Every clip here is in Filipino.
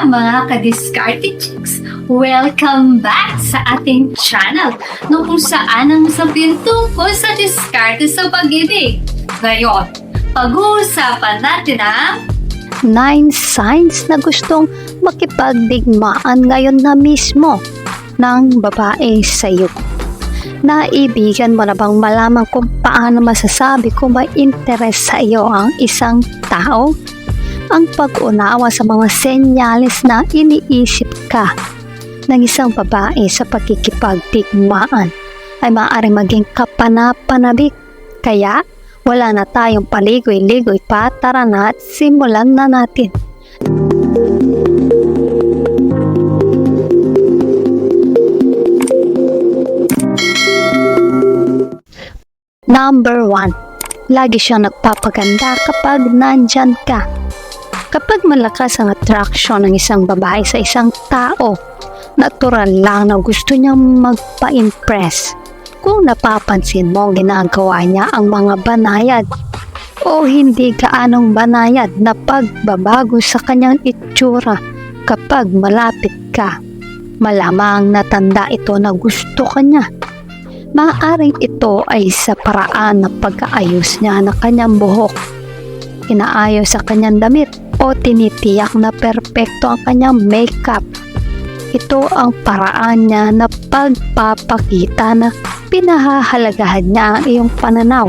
mga ka-discarded chicks! Welcome back sa ating channel no kung saan ang sabihin tungkol sa diskarte sa pag-ibig. Ngayon, pag-uusapan natin ang 9 signs na gustong makipagdigmaan ngayon na mismo ng babae sa iyo. Naibigan mo na bang malaman kung paano masasabi kung may interes sa iyo ang isang tao? Ang pag-unawa sa mga senyales na iniisip ka ng isang babae sa pagkikipagdigmaan ay maaaring maging kapanapanabik. Kaya wala na tayong paligoy-ligoy pa, tara na at simulan na natin. Number 1. Lagi siyang nagpapaganda kapag nandyan ka. Kapag malakas ang attraction ng isang babae sa isang tao, natural lang na gusto niyang magpa-impress. Kung napapansin mo ginagawa niya ang mga banayad o hindi gaanong banayad na pagbabago sa kanyang itsura kapag malapit ka, malamang natanda ito na gusto ka niya. Maaaring ito ay sa paraan ng pag-aayos niya ng kanyang buhok, inaayos sa kanyang damit, o tinitiyak na perpekto ang kanyang makeup. Ito ang paraan niya na pagpapakita na pinahahalagahan niya ang iyong pananaw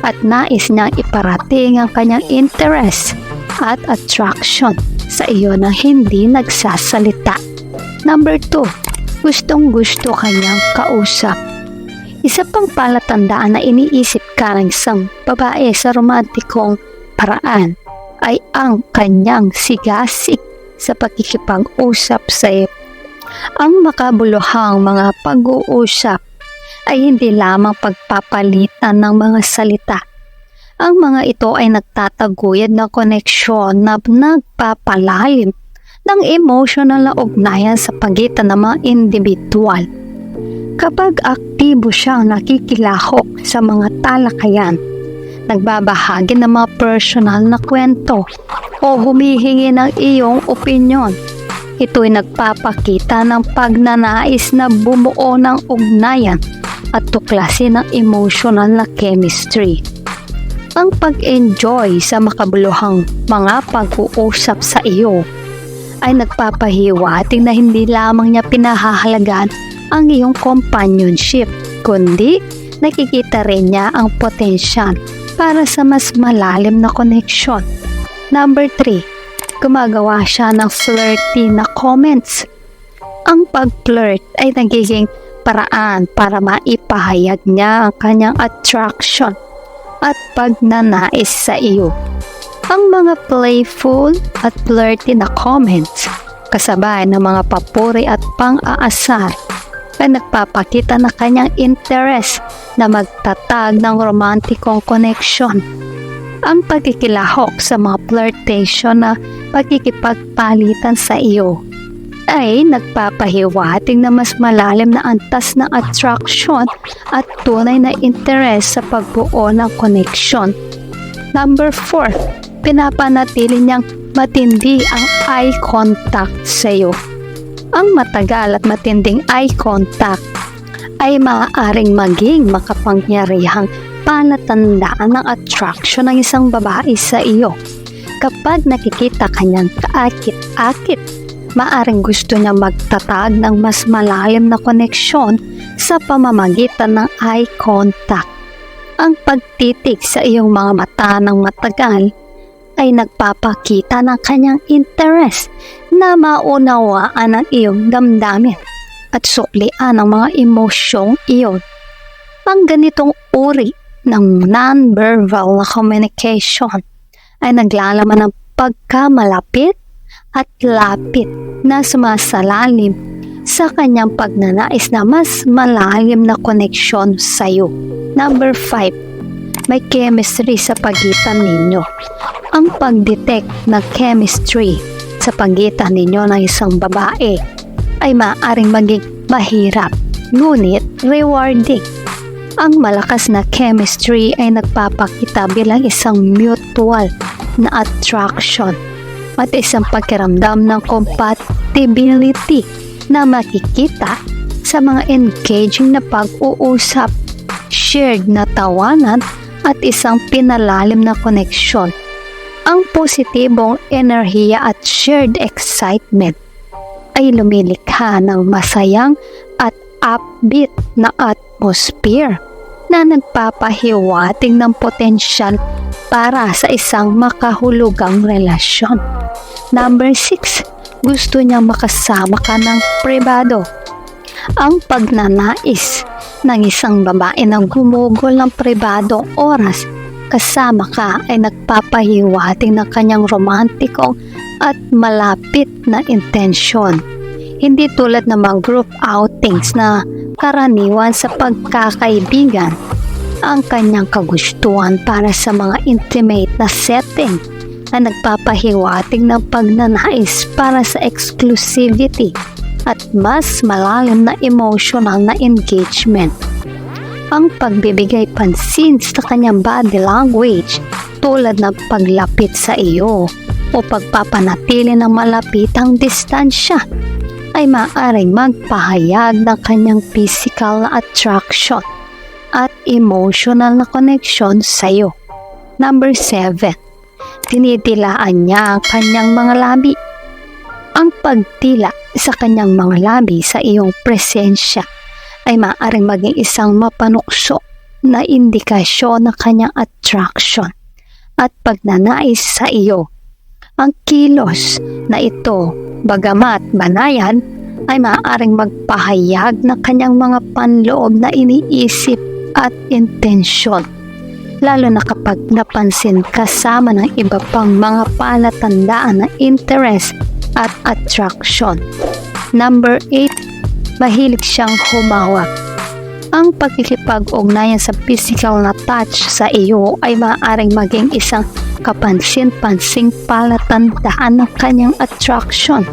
at nais niyang iparating ang kanyang interest at attraction sa iyo na hindi nagsasalita. Number 2. Gustong-gusto kanyang kausap. Isa pang palatandaan na iniisip ka ng isang babae sa romantikong paraan ay ang kanyang sigasig sa pakikipag-usap sa iyo. Ang makabuluhang mga pag-uusap ay hindi lamang pagpapalitan ng mga salita. Ang mga ito ay nagtataguyod ng koneksyon na nagpapalalim ng emotional na ugnayan sa pagitan ng mga individual. Kapag aktibo siyang nakikilahok sa mga talakayan, nagbabahagi ng mga personal na kwento o humihingi ng iyong opinyon, ito'y nagpapakita ng pagnanais na bumuo ng ugnayan at tuklasin ng emotional na chemistry. Ang pag-enjoy sa makabuluhang mga pag-uusap sa iyo ay nagpapahiwatig na hindi lamang niya pinahahalagan ang iyong companionship, kundi nakikita rin niya ang potensyal para sa mas malalim na koneksyon. Number 3. Gumagawa siya ng flirty na comments. Ang pag-flirt ay nagiging paraan para maipahayag niya ang kanyang attraction at pagnanais sa iyo. Ang mga playful at flirty na comments, kasabay ng mga papuri at pang-aasar, ay nagpapakita na kanyang interest na magtatag ng romantikong connection. Ang pagkikilahok sa mga flirtation na pagkikipagpalitan sa iyo ay nagpapahiwatig na mas malalim na antas ng attraction at tunay na interest sa pagbuo ng connection. Number 4. Pinapanatili niyang matindi ang eye contact sa iyo. Ang matagal at matinding eye contact ay maaaring maging makapangyarihang palatandaan ng attraction ng isang babae sa iyo. Kapag nakikita kanyang kaakit-akit, maaaring gusto niya magtatag ng mas malalim na koneksyon sa pamamagitan ng eye contact. Ang pagtitig sa iyong mga mata ng matagal ay nagpapakita ng kanyang interest na maunawaan ang iyong damdamin at suklian ang mga emosyong iyon. Ang ganitong uri ng non-verbal na communication ay naglalaman ng pagkamalapit at lapit na sumasalalim sa kanyang pagnanais na mas malalim na koneksyon sa iyo. Number 5. May chemistry sa pagitan ninyo. Ang pag-detect ng chemistry sa pagitan ninyo ng isang babae ay maaaring maging mahirap, ngunit rewarding. Ang malakas na chemistry ay nagpapakita bilang isang mutual na attraction at isang pakiramdam ng compatibility na makikita sa mga engaging na pag-uusap, shared na tawanan at isang pinalalim na koneksyon. Ang positibong enerhiya at shared excitement ay lumilikha ng masayang at upbeat na atmosphere na nagpapahiwatig ng potensyal para sa isang makahulugang relasyon. Number 6, gusto niyang makasama ka ng pribado. Ang pagnanais ng isang babae na gumugol ng pribadong oras kasama ka ay nagpapahiwatig ng kanyang romantikong at malapit na intensyon. Hindi tulad ng mga group outings na karaniwan sa pagkakaibigan. Ang kanyang kagustuhan para sa mga intimate na setting na nagpapahiwatig ng pagnanais para sa exclusivity at mas malalim na emotional na engagement. Ang pagbibigay pansin sa kanyang body language tulad ng paglapit sa iyo o pagpapanatili ng malapitang distansya ay maaaring magpahayag ng kanyang physical na attraction at emotional na connection sa iyo. Number 7, tinidilaan niya ang kanyang mga labi. Ang pagtila sa kanyang mga labi sa iyong presensya ay maaaring maging isang mapanukso na indikasyon ng kanyang attraction at pagnanais sa iyo. Ang kilos na ito, bagamat banayan, ay maaaring magpahayag ng kanyang mga panloob na iniisip at intensyon, lalo na kapag napansin kasama ng iba pang mga palatandaan na interest at attraction. Number 8, mahilig siyang humawak. Ang pagkikipag-ugnayan sa physical na touch sa iyo ay maaaring maging isang kapansin-pansing palatandaan ng kanyang attraction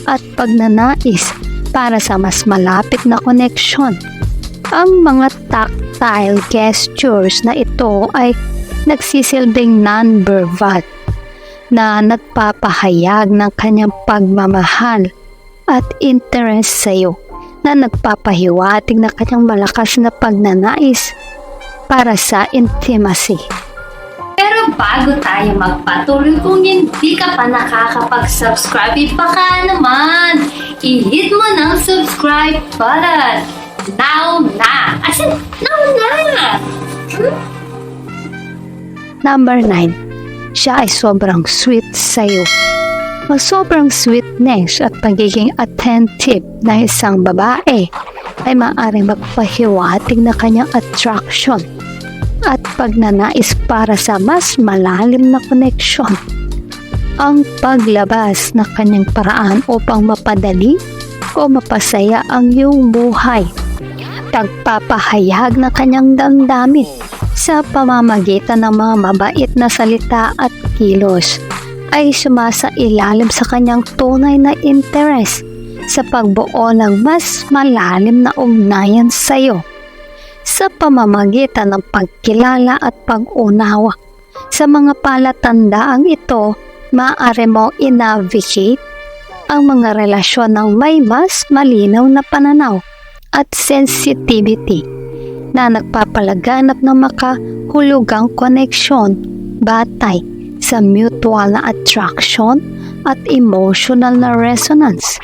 at pagnanais para sa mas malapit na koneksyon. Ang mga tactile gestures na ito ay nagsisilbing non-verbal na nagpapahayag ng kanyang pagmamahal at interest sa iyo, na nagpapahiwatig na kanyang malakas na pagnanais para sa intimacy. Pero bago tayo magpatuloy, kung hindi ka pa nakakapag-subscribe, baka naman i-hit mo ng subscribe button. Now na! As in, now na! Number 9, siya ay sobrang sweet sa iyo. Ang sobrang sweetness at pagiging attentive na isang babae ay maaaring magpahiwatig na kanyang attraction at pagnanais para sa mas malalim na koneksyon. Ang paglabas na kanyang paraan upang mapadali o mapasaya ang iyong buhay. Pagpapahayag na kanyang damdamin sa pamamagitan ng mga mabait na salita at kilos ay sumasailalim sa kanyang tunay na interes sa pagbuo ng mas malalim na ugnayan sa iyo. Sa pamamagitan ng pagkilala at pag-unawa sa mga palatandaang ito, maaari mo i-navigate ang mga relasyon ng may mas malinaw na pananaw at sensitivity na nagpapalaganap ng makahulugang koneksyon batay sa mutual na attraction at emotional na resonance.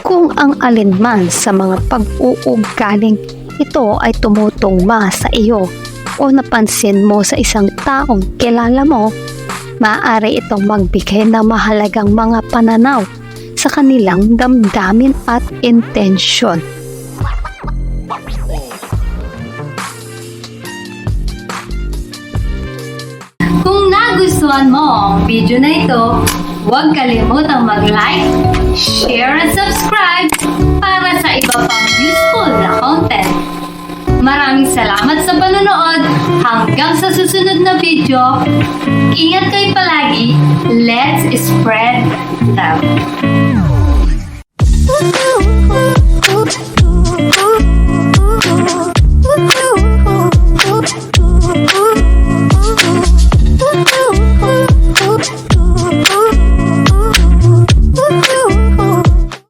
Kung ang alinman sa mga pag-uugaling ito ay tumutugma sa iyo o napansin mo sa isang taong kilala mo, maaari itong magbigay ng mahalagang mga pananaw sa kanilang damdamin at intensyon. Kung nagustuhan mo ang video na ito, huwag kalimutang mag-like, share at subscribe para sa iba pang useful na content. Maraming salamat sa panonood. Hanggang sa susunod na video, ingat kayo palagi. Let's spread love.